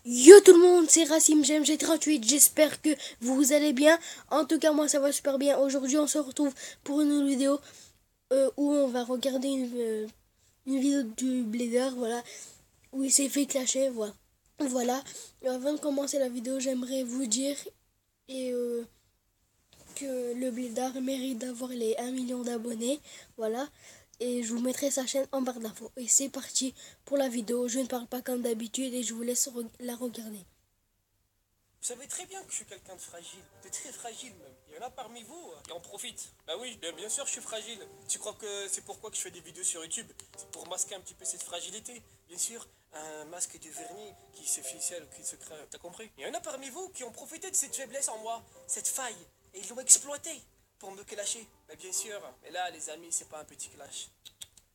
Yo tout le monde, c'est Racim GMG38, j'espère que vous allez bien. En tout cas, moi ça va super bien. Aujourd'hui, on se retrouve pour une nouvelle vidéo où on va regarder une vidéo du Blader, voilà, où il s'est fait clasher, voilà. Voilà. Avant de commencer la vidéo, j'aimerais vous dire et, que le Blader mérite d'avoir les 1 million d'abonnés, voilà. Et je vous mettrai sa chaîne en barre d'infos. Et c'est parti pour la vidéo. Je ne parle pas comme d'habitude et je vous laisse la regarder. Vous savez très bien que je suis quelqu'un de fragile, de très fragile même. Il y en a parmi vous qui en profitent. Bah oui, bien sûr je suis fragile. Tu crois que c'est pourquoi que je fais des vidéos sur YouTube? C'est pour masquer un petit peu cette fragilité. Bien sûr, un masque de vernis qui se ficelle, qui se crée. T'as compris? Il y en a parmi vous qui ont profité de cette faiblesse en moi, cette faille, et ils l'ont exploité pour me clasher. Mais bien sûr, mais là les amis, c'est pas un petit clash.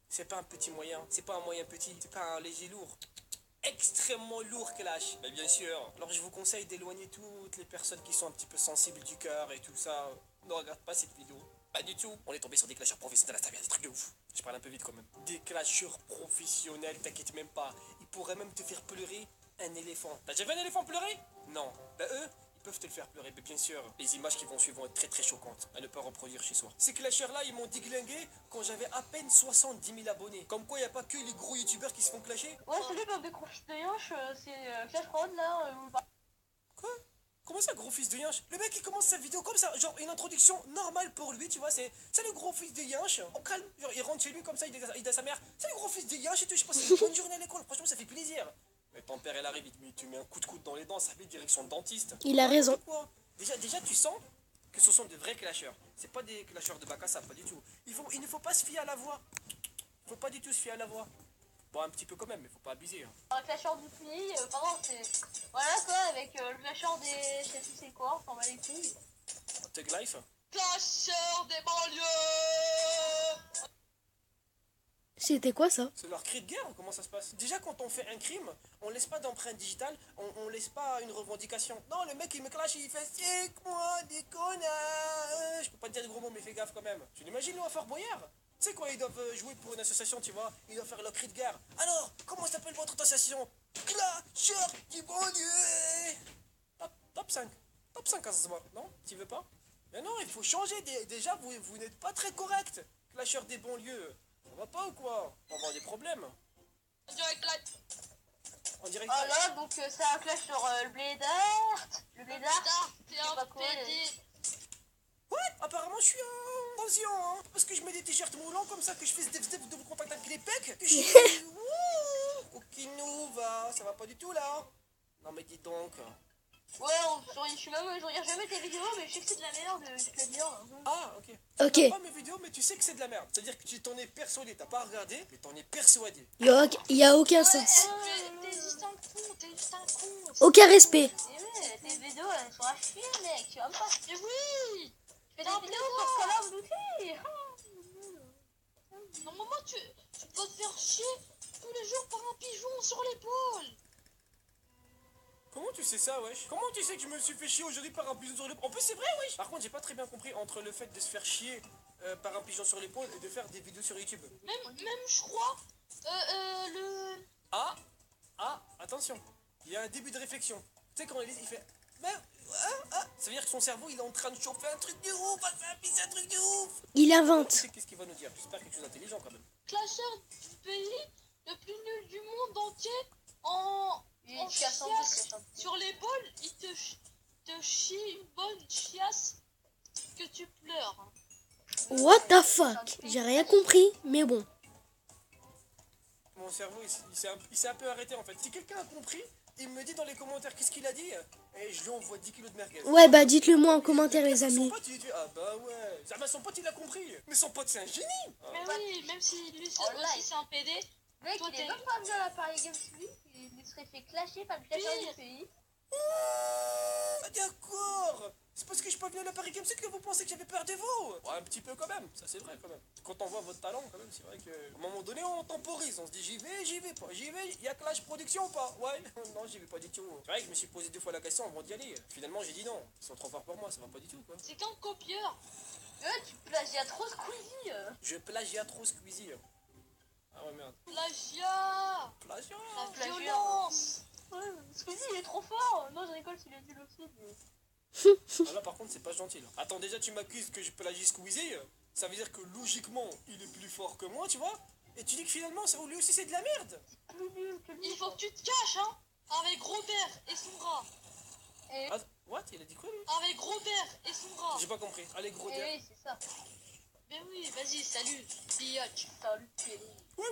C'est pas un petit moyen, c'est pas un moyen petit, c'est pas un léger lourd. Extrêmement lourd clash. Mais bien sûr. Alors je vous conseille d'éloigner toutes les personnes qui sont un petit peu sensibles du cœur et tout ça. Ne regarde pas cette vidéo. Pas du tout. On est tombé sur des clasheurs professionnels, ça vient des trucs de ouf. Je parle un peu vite quand même. Des clasheurs professionnels, t'inquiète même pas. Ils pourraient même te faire pleurer un éléphant. T'as déjà vu un éléphant pleurer? Non. Bah eux, ils peuvent te le faire pleurer, mais bien sûr, les images qui vont suivre vont être très très choquantes, à ne pas reproduire chez soi. Ces clasheurs-là, ils m'ont déglingué quand j'avais à peine 70 000 abonnés. Comme quoi, il n'y a pas que les gros youtubeurs qui se font clasher. Ouais, salut, des gros fils de Yosh, c'est Clash Royale là. Quoi? Comment ça, gros fils de yinche? Le mec, il commence sa vidéo comme ça, genre une introduction normale pour lui, tu vois, c'est le gros fils de yinche, au calme, genre il rentre chez lui comme ça, il dit à sa mère, c'est le gros fils de yinche et tout, je passe une bonne journée à l'école, franchement, ça fait plaisir. Mais ton père, il arrive, il te met un coup de coude dans les dents, ça fait direction de dentiste. Il a raison. Quoi? Déjà, tu sens que ce sont de vrais clasheurs. C'est pas des clasheurs de bac à sable, pas du tout. Il ne faut pas se fier à la voix. Il faut pas du tout se fier à la voix. Bon, un petit peu quand même, mais faut pas abuser. Hein. Le clasheur du pays, pardon, c'est. Voilà quoi, avec le clasheur des. Je sais plus c'est quoi, enfin, les couilles. Tug Life. Clasheur des banlieues. C'était quoi ça? C'est leur cri de guerre, comment ça se passe? Déjà, quand on fait un crime, on laisse pas d'empreinte digitale, on laisse pas une revendication. Non, le mec il me clash, il fait c'est moi des connards. Je peux pas te dire de gros mots, mais fais gaffe quand même. Tu l'imagines, nous, à Fort Boyard? Tu sais quoi, ils doivent jouer pour une association, tu vois, ils doivent faire leur cri de guerre. Alors, comment s'appelle votre association? Clasheur du banlieue. Top 5. Top 5 à ce soir, non? Tu veux pas? Mais non, il faut changer. Déjà, vous n'êtes pas très correct. Clasheur des banlieues. Ça va pas ou quoi? On va avoir des problèmes. On dirait que là. On dirait que... Ah là, donc c'est un clash sur le Blédard. Le Blédard, c'est un PD. What? Apparemment, je suis un conscient, hein. Parce que je mets des t-shirts moulants comme ça, que je fais ce dev de contact avec les pecs. Que je suis... Wouh! Aucune va. Ça va pas du tout, là. Non, mais dis donc. Ouais, je suis même, je regarde jamais tes vidéos, mais je sais que c'est de la merde, je peux le dire. Ah, ok. Ok. Tu regardes pas mes vidéos, mais tu sais que c'est de la merde. C'est-à-dire que tu t'en es persuadé. T'as pas regardé, mais t'en es persuadé. Y a aucun sens. T'es juste un con, t'es juste un con. Aucun respect. Ouais, tes vidéos elles sont à chier, mec. Tu vas me pas. Mais oui! Je fais des vidéos pour Call of Duty. Normalement, tu dois te faire chier tous les jours par un pigeon sur l'épaule. Comment tu sais ça, wesh? Comment tu sais que je me suis fait chier aujourd'hui par un pigeon sur l'épaule? En plus, c'est vrai, wesh! Par contre, j'ai pas très bien compris entre le fait de se faire chier par un pigeon sur l'épaule et de faire des vidéos sur YouTube. Même je crois, le. Ah, attention. Il y a un début de réflexion. Tu sais, quand il fait... Ça veut dire que son cerveau, il est en train de chauffer un truc de ouf, c'est un truc de ouf. Il invente. Tu sais qu'est-ce qu'il va nous dire? J'espère quelque chose d'intelligent quand même. Classeur du pays le plus nul du monde entier en chiasse sur l'épaule, il te chie une bonne chiasse que tu pleures. What the fuck? J'ai rien compris, mais bon. Mon cerveau, il s'est un peu arrêté en fait. Si quelqu'un a compris, il me dit dans les commentaires qu'est-ce qu'il a dit et je lui envoie 10 kilos de merguez. Ouais, bah dites-le moi en commentaire, les Son amis. pote, il dit ah bah ouais. Ah bah son pote, il a compris. Mais son pote, c'est un génie. Mais oui, même si lui aussi c'est un PD. Mec, toi, il est même pas venu à la Paris Games Week, il serait fait clasher par le clasheur du pays. Ah, d'accord. C'est parce que je suis pas venu à la Paris Games Week que vous pensez que j'avais peur de vous. Ouais, un petit peu quand même, ça c'est vrai quand même. Quand on voit votre talent quand même, c'est vrai qu'à un moment donné on temporise, on se dit j'y vais pas, j'y vais, il y a Clash Production ou pas? Ouais, non j'y vais pas du tout. C'est vrai que je me suis posé 2 fois la question avant d'y aller. Finalement j'ai dit non, ils sont trop forts pour moi, ça va pas du tout quoi. C'est qu'un copieur. Ouais, tu plagiat trop Squeezie. Je plagiat trop Squeezie. Ah ouais merde. Plagiat. Plagiat. La violence. Ouais, Squeezie il est trop fort. Non, je rigole, c'est le nul aussi. Mais... Ah, là par contre c'est pas gentil là. Attends, déjà tu m'accuses que je peux plagier Squeezie. Ça veut dire que logiquement il est plus fort que moi, tu vois. Et tu dis que finalement ça lui aussi c'est de la merde. Plus nul que lui. Il faut que tu te caches, hein. Avec Robert et son bras. Et... Ah, what? Il a dit quoi lui? Avec Robert et son bras. J'ai pas compris. Allez gros et terre. oui, c'est ça. Ben oui, vas-y, salut. Biatch. Salut, Pierre. Ouais.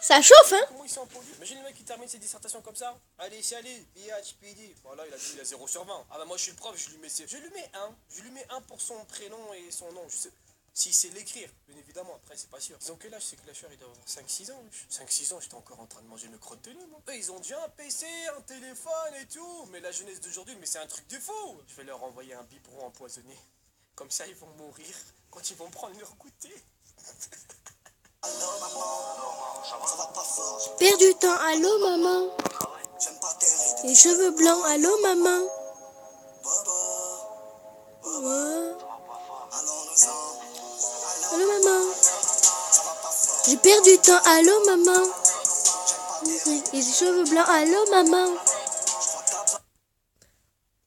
Ça chauffe, hein? Comment ils sont impolis? Imagine le mec qui termine ses dissertations comme ça. Allez, c'est allez, BH, PD. Voilà, il a dit il a 0 sur 20. Ah bah moi je suis le prof, je lui mets 1. Je lui mets 1 pour son prénom et son nom. Je sais. Si c'est l'écrire, bien évidemment, après c'est pas sûr. Ils ont quel âge ces clasheurs? Ils doivent avoir 5-6 ans. 5-6 ans, j'étais encore en train de manger mes crottes de nez, moi. Eux, ils ont déjà un PC, un téléphone et tout. Mais la jeunesse d'aujourd'hui, mais c'est un truc de fou. Je vais leur envoyer un biberon empoisonné. Comme ça, ils vont mourir quand ils vont prendre leur goûter. Perds du temps, allô maman. Les cheveux blancs, allô maman. Ouais. Allô maman. J'ai perdu du temps, allô maman. Les cheveux blancs, allô maman.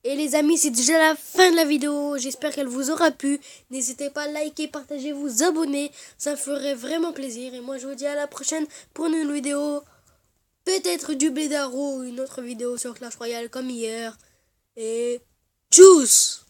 Et les amis, c'est déjà la fin de la vidéo. J'espère qu'elle vous aura plu. N'hésitez pas à liker, partager, vous abonner. Ça me ferait vraiment plaisir. Et moi, je vous dis à la prochaine pour une nouvelle vidéo. Peut-être du Blédard ou une autre vidéo sur Clash Royale comme hier. Et tchuss!